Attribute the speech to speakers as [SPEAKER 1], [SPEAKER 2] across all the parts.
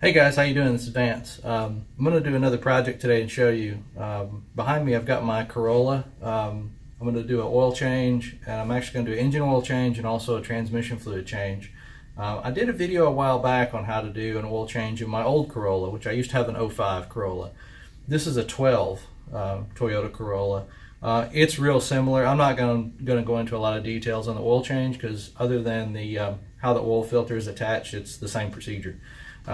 [SPEAKER 1] Hey guys, how you doing? This is Vance. I'm going to do another project today and show you. Behind me I've got my Corolla. I'm going to do an oil change, and I'm actually going to do an engine oil change and also a transmission fluid change. I did a video a while back on how to do an oil change in my old Corolla, which I used to have an '05 Corolla. This is a 12 Toyota Corolla. It's real similar. I'm not going to go into a lot of details on the oil change because other than the how the oil filter is attached, it's the same procedure.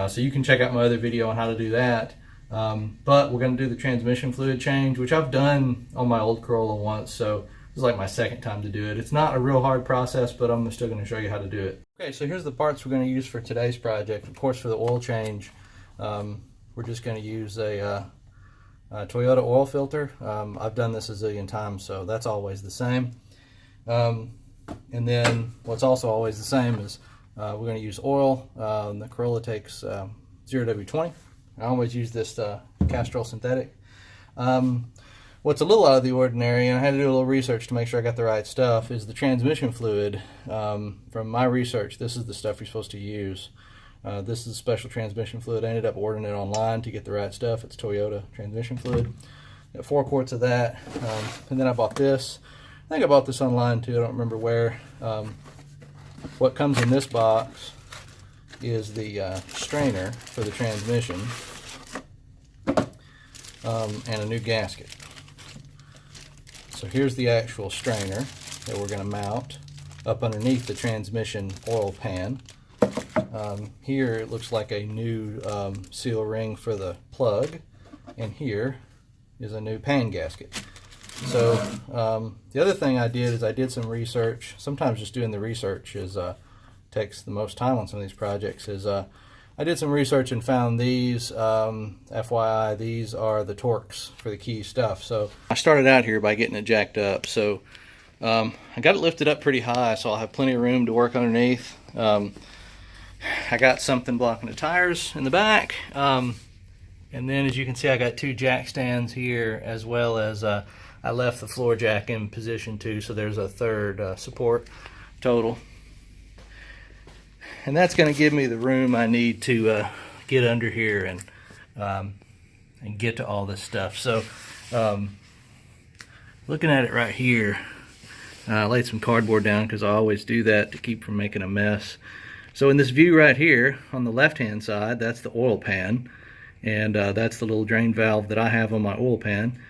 [SPEAKER 1] So you can check out my other video on how to do that. But we're going to do the transmission fluid change, which I've done on my old Corolla once, so this is like my second time to do it. It's not a real hard process, but I'm still going to show you how to do it. Okay, so here's the parts we're going to use for today's project. Of course, for the oil change, we're just going to use a Toyota oil filter. I've done this a zillion times, so that's always the same. And then what's also always the same is we're going to use oil. The Corolla takes 0W20. I always use this Castrol synthetic. What's a little out of the ordinary, and I had to do a little research to make sure I got the right stuff, is the transmission fluid. From my research, this is the stuff you're supposed to use. This is a special transmission fluid. I ended up ordering it online to get the right stuff. It's Toyota transmission fluid. Got 4 quarts of that. And then I bought this. I think I bought this online too. I don't remember where. What comes in this box is the strainer for the transmission and a new gasket. So here's the actual strainer that we're going to mount up underneath the transmission oil pan. Here it looks like a new seal ring for the plug, and here is a new pan gasket. So the other thing I did is I did some research. Sometimes just doing the research takes the most time on some of these projects. I did some research and found these, FYI, these are the Torx for the key stuff. So I started out here by getting it jacked up. So I got it lifted up pretty high, so I'll have plenty of room to work underneath. I got something blocking the tires in the back. And then as you can see, I got 2 jack stands here, as well as I left the floor jack in position too, so there's a third support total. And that's going to give me the room I need to get under here and get to all this stuff. So looking at it right here, I laid some cardboard down because I always do that to keep from making a mess. So in this view right here, on the left hand side, that's the oil pan, and that's the little drain valve that I have on my oil pan.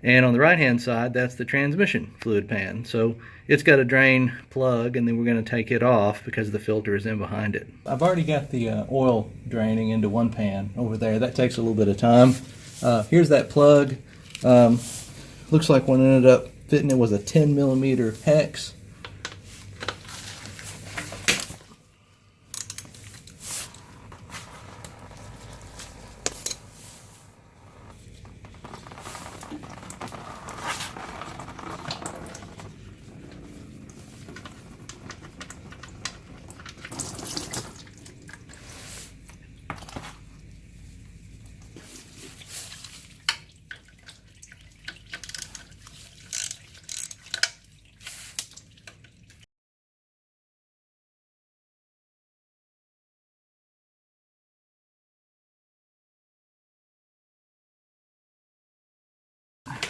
[SPEAKER 1] And on the right hand side, that's the transmission fluid pan. So it's got a drain plug, and then we're going to take it off because the filter is in behind it. I've already got the oil draining into one pan over there. That takes a little bit of time. Here's that plug. Looks like what ended up fitting it was a 10mm hex.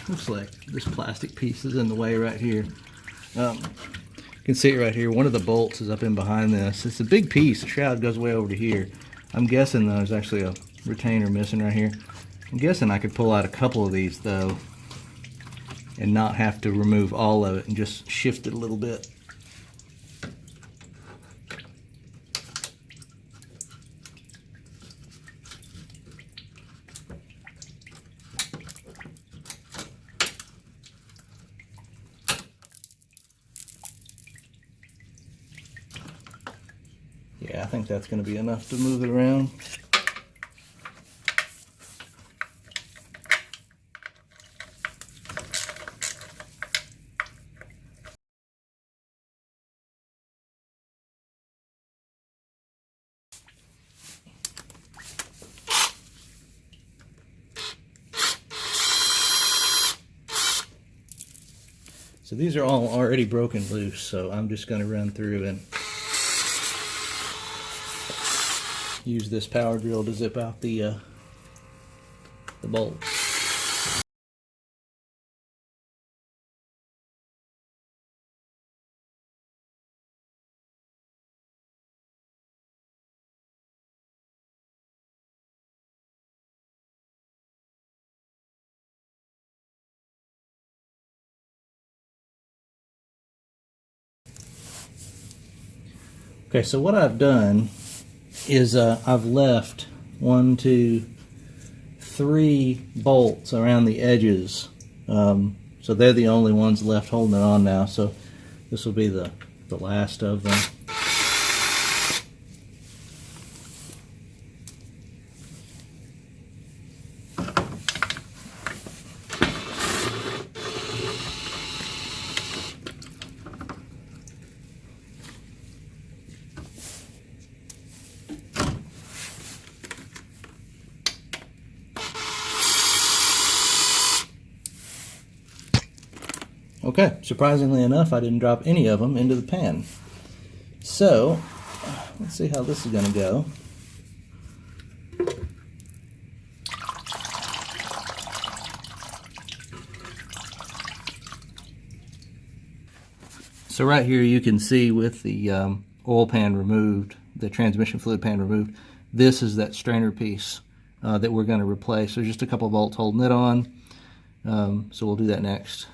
[SPEAKER 1] Looks like this plastic piece is in the way right here. You can see it right here. One of the bolts is up in behind this. It's a big piece. The shroud goes way over to here. I'm guessing though, there's actually a retainer missing right here. I'm guessing I could pull out a couple of these though and not have to remove all of it and just shift it a little bit. Yeah, I think that's going to be enough to move it around. So these are all already broken loose, so I'm just going to run through and use this power drill to zip out the bolts. Okay, so what I've done is I've left 1, 2, 3 bolts around the edges. So they're the only ones left holding it on now. So this will be the last of them. Okay, surprisingly enough, I didn't drop any of them into the pan. So, let's see how this is going to go. So right here you can see with the oil pan removed, the transmission fluid pan removed, this is that strainer piece that we're going to replace. There's just a couple of bolts holding it on, so we'll do that next.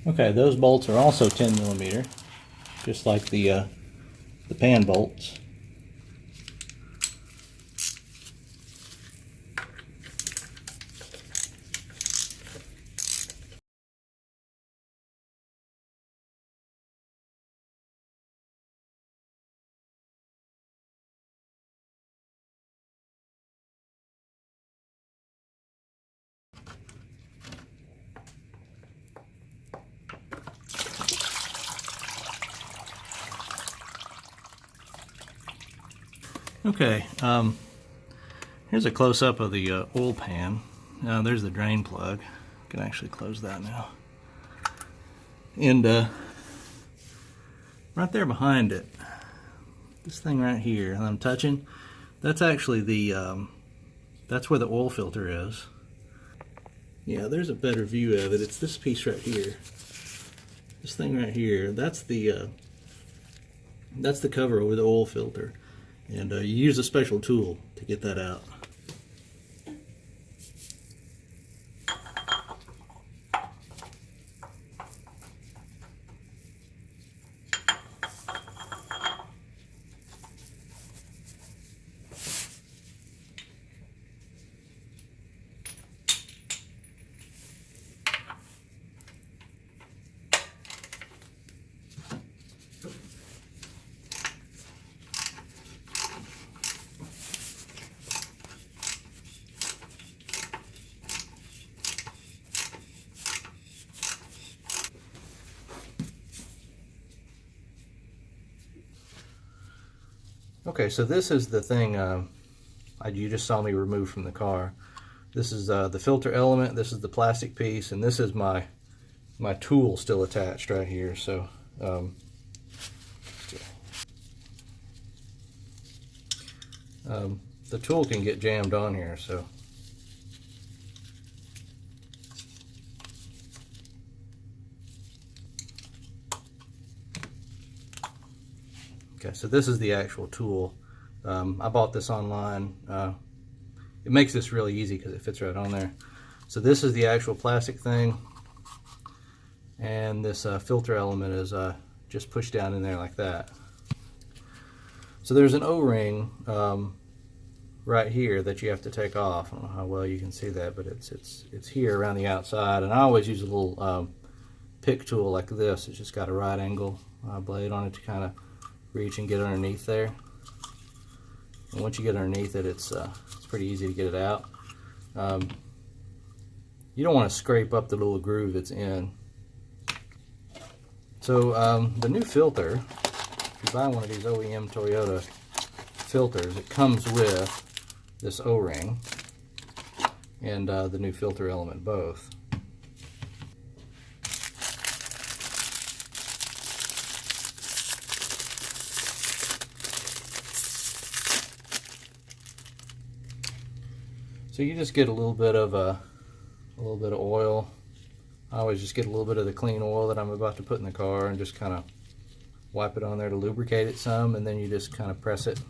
[SPEAKER 1] Okay, those bolts are also 10 millimeter, just like the pan bolts. Okay, here's a close-up of the oil pan. There's the drain plug. I can actually close that now. And right there behind it, this thing right here that I'm touching, that's actually the, that's where the oil filter is. Yeah, there's a better view of it. It's this piece right here. This thing right here, that's the cover over the oil filter. And you use a special tool to get that out. Okay, so this is the thing you just saw me remove from the car. This is the filter element, this is the plastic piece, and this is my tool still attached right here. So the tool can get jammed on here, so okay, so this is the actual tool. I bought this online. It makes this really easy because it fits right on there. So this is the actual plastic thing, and this filter element is just pushed down in there like that. So there's an O-ring right here that you have to take off. I don't know how well you can see that, but it's here around the outside. And I always use a little pick tool like this. It's just got a right angle blade on it to kind of reach and get underneath there. And once you get underneath it, it's pretty easy to get it out. You don't want to scrape up the little groove it's in. So the new filter, if you buy one of these OEM Toyota filters, it comes with this O-ring and the new filter element both. So you just get a little bit of oil. I always just get a little bit of the clean oil that I'm about to put in the car and just kind of wipe it on there to lubricate it some, and then you just kind of press it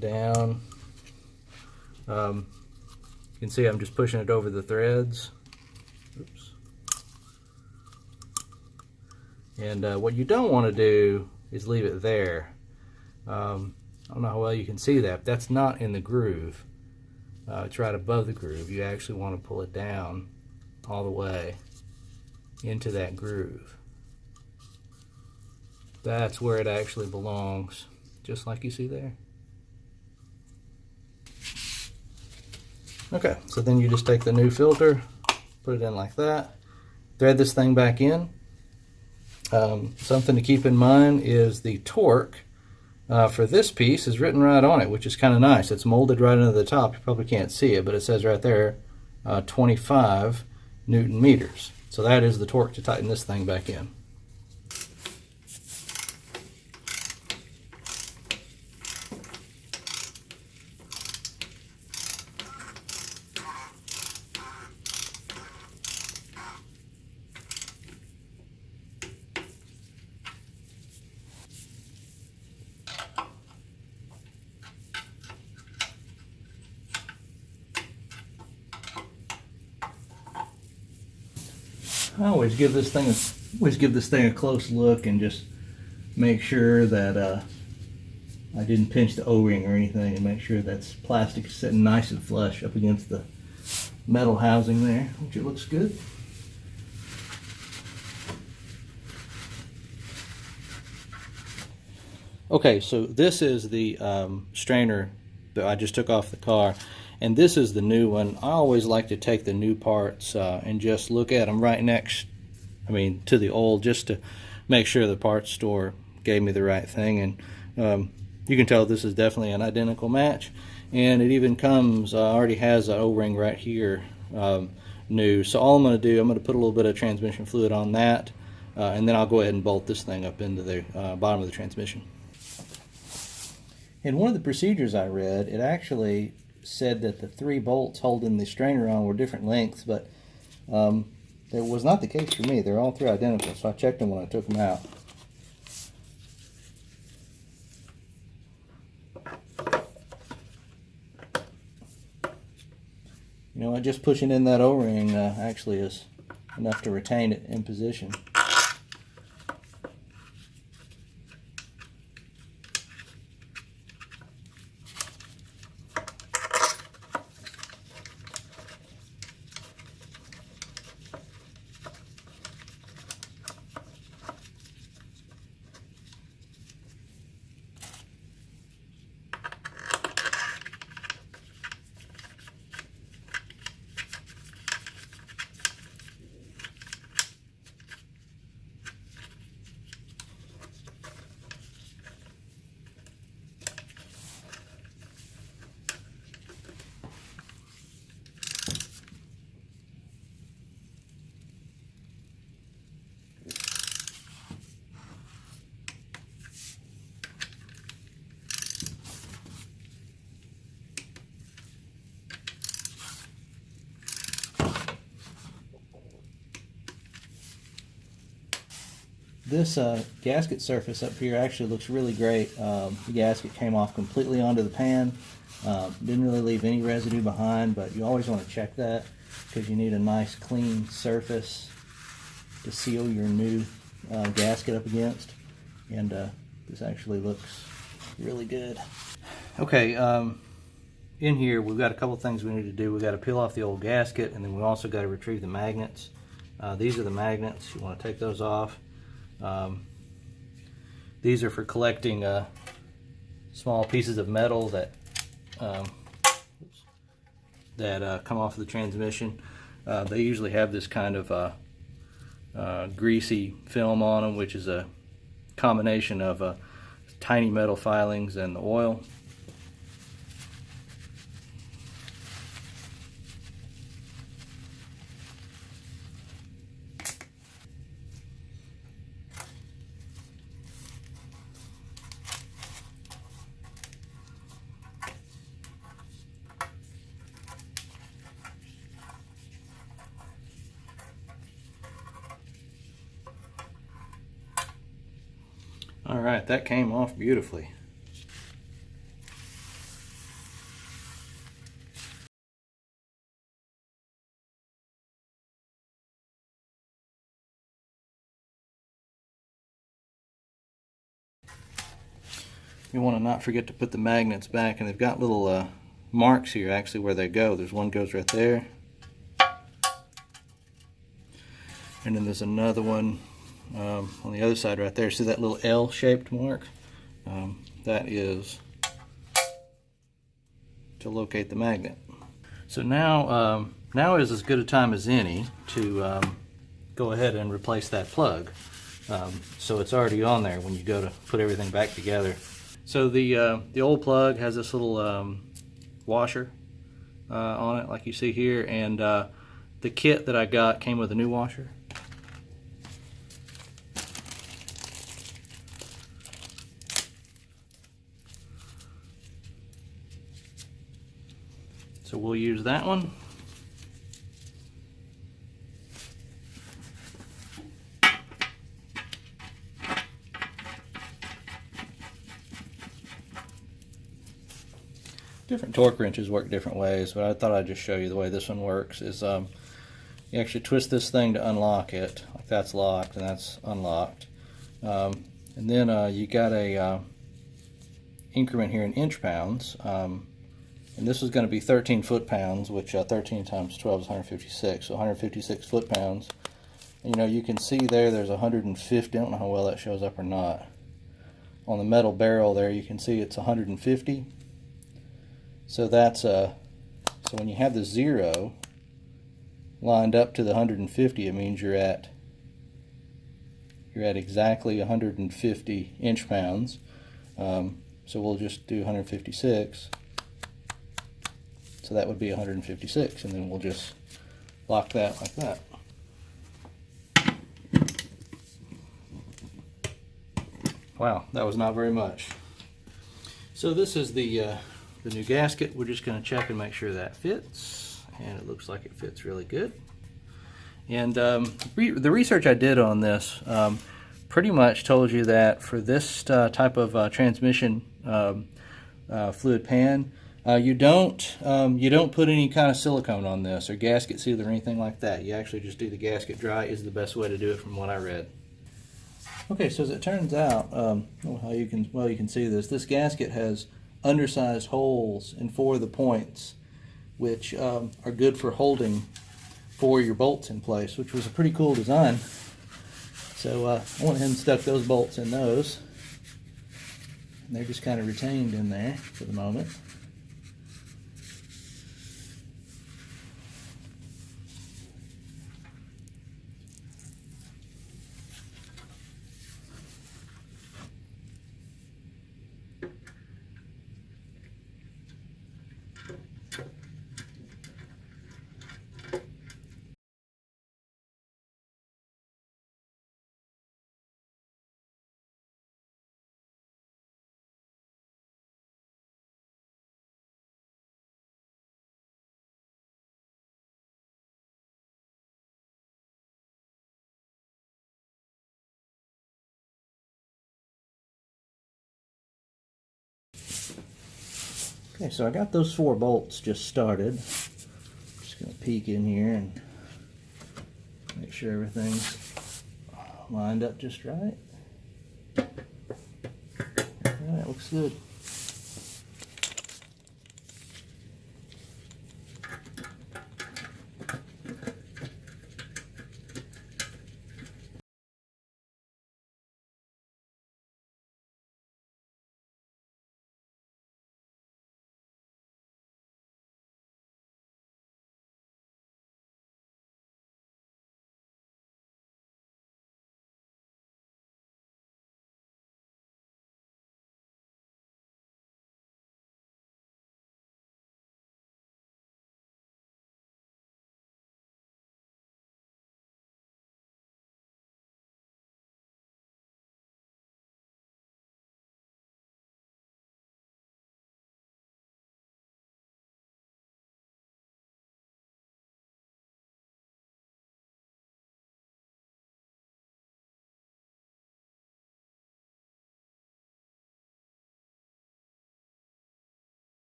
[SPEAKER 1] down. You can see I'm just pushing it over the threads. Oops. And what you don't want to do is leave it there. I don't know how well you can see that, but that's not in the groove. It's right above the groove. You actually want to pull it down all the way into that groove. That's where it actually belongs, just like you see there. Okay, so then you just take the new filter, put it in like that, thread this thing back in. Something to keep in mind is the torque for this piece is written right on it, which is kind of nice. It's molded right into the top. You probably can't see it, but it says right there 25 Newton meters. So that is the torque to tighten this thing back in. I always give this thing a close look and just make sure that I didn't pinch the O-ring or anything, and make sure that's plastic sitting nice and flush up against the metal housing there, which it looks good. Okay, so this is the strainer that I just took off the car. And this is the new one. I always like to take the new parts and just look at them right next, to the old, just to make sure the parts store gave me the right thing. And you can tell this is definitely an identical match. And it even comes, already has an O-ring right here, new. So all I'm going to do, I'm going to put a little bit of transmission fluid on that, and then I'll go ahead and bolt this thing up into the bottom of the transmission. In one of the procedures I read, it actually said that the 3 bolts holding the strainer on were different lengths, but that was not the case for me. They're all 3 identical, so I checked them when I took them out. You know what, just pushing in that O-ring actually is enough to retain it in position. This gasket surface up here actually looks really great. The gasket came off completely onto the pan. Didn't really leave any residue behind, but you always want to check that because you need a nice clean surface to seal your new gasket up against. And this actually looks really good. Okay, in here we've got a couple things we need to do. We've got to peel off the old gasket, and then we also got to retrieve the magnets. These are the magnets. You want to take those off. These are for collecting small pieces of metal that come off of the transmission. They usually have this kind of greasy film on them, which is a combination of tiny metal filings and the oil. All right, that came off beautifully. You want to not forget to put the magnets back, and they've got little marks here actually where they go. There's one goes right there, and then there's another one on the other side right there. See that little L-shaped mark? That is to locate the magnet. So now is as good a time as any to go ahead and replace that plug. So it's already on there when you go to put everything back together. So the old plug has this little washer on it, like you see here, and the kit that I got came with a new washer. So we'll use that one. Different torque wrenches work different ways, but I thought I'd just show you the way this one works. Is you actually twist this thing to unlock it, like that's locked and that's unlocked, and then you got a increment here in inch pounds, and this is going to be 13 foot-pounds, which 13 times 12 is 156, so 156 foot-pounds. You know, you can see there's 150. I don't know how well that shows up or not. On the metal barrel there, you can see it's 150. So that's so when you have the 0 lined up to the 150, it means you're at exactly 150 inch pounds. So we'll just do 156. So that would be 156, and then we'll just lock that like that. Wow, that was not very much. So this is the new gasket. We're just going to check and make sure that fits, and it looks like it fits really good. And the research I did on this pretty much told you that for this type of transmission fluid pan, you don't put any kind of silicone on this or gasket seal or anything like that. You actually just do the gasket dry is the best way to do it from what I read. Okay, so as it turns out, you can see this gasket has undersized holes in 4 of the points, which are good for holding 4 of your bolts in place, which was a pretty cool design. So I went ahead and stuck those bolts in those, and they're just kind of retained in there for the moment. Okay, so I got those 4 bolts just started. Just going to peek in here and make sure everything's lined up just right. Alright, looks good.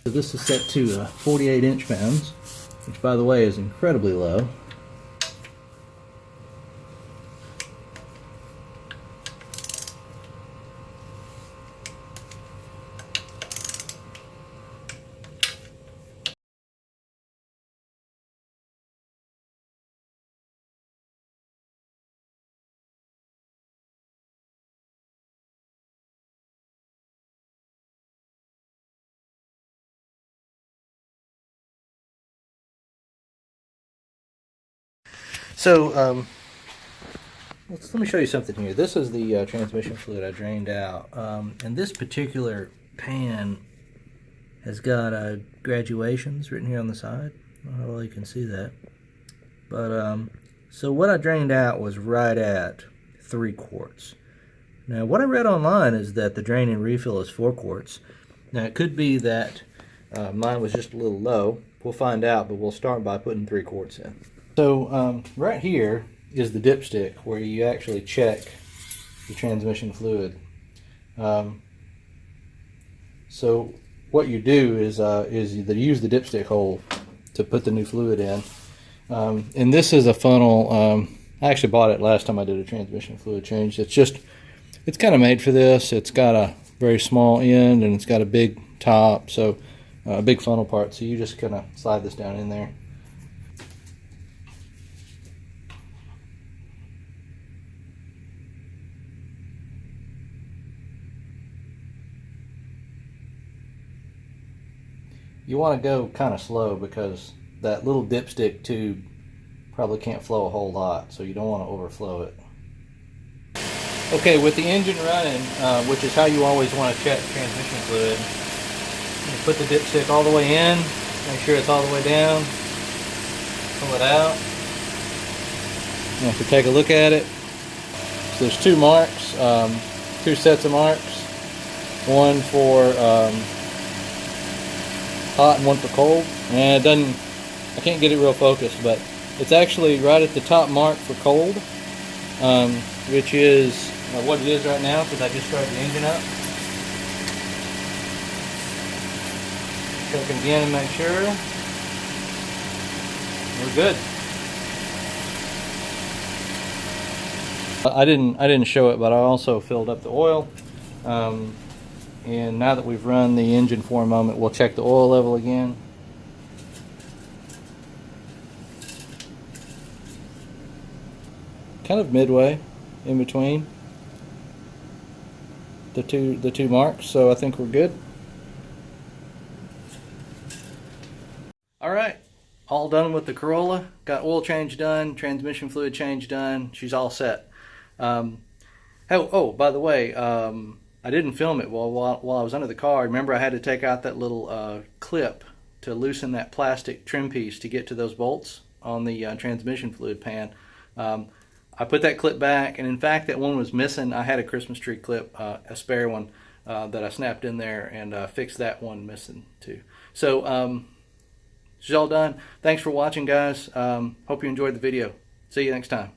[SPEAKER 1] So this is set to 48 inch-pounds, which by the way is incredibly low. So let me show you something here. This is the transmission fluid I drained out, and this particular pan has got graduations written here on the side. I don't know how well you can see that, but so what I drained out was right at 3 quarts. Now what I read online is that the drain and refill is 4 quarts. Now it could be that mine was just a little low. We'll find out, but we'll start by putting 3 quarts in. So right here is the dipstick where you actually check the transmission fluid. So what you do is you use the dipstick hole to put the new fluid in. And this is a funnel. I actually bought it last time I did a transmission fluid change. It's kind of made for this. It's got a very small end and it's got a big top, so a big funnel part. So you just kind of slide this down in there. You want to go kind of slow because that little dipstick tube probably can't flow a whole lot, so you don't want to overflow it. Okay, with the engine running, which is how you always want to check transmission fluid, you put the dipstick all the way in, make sure it's all the way down, pull it out. And if you take a look at it, so there's 2 marks, 2 sets of marks, one for hot and one for cold, and I can't get it real focused, but it's actually right at the top mark for cold, which is what it is right now because I just started the engine up. Check it again and make sure we're good. I didn't show it, but I also filled up the oil. And now that we've run the engine for a moment, we'll check the oil level again. Kind of midway in between the two marks, so I think we're good. Alright, all done with the Corolla. Got oil change done, transmission fluid change done. She's all set. Oh, by the way, I didn't film it while I was under the car. Remember, I had to take out that little clip to loosen that plastic trim piece to get to those bolts on the transmission fluid pan. I put that clip back, and in fact, that one was missing. I had a Christmas tree clip, a spare one, that I snapped in there and fixed that one missing too. So, she's all done. Thanks for watching, guys. Hope you enjoyed the video. See you next time.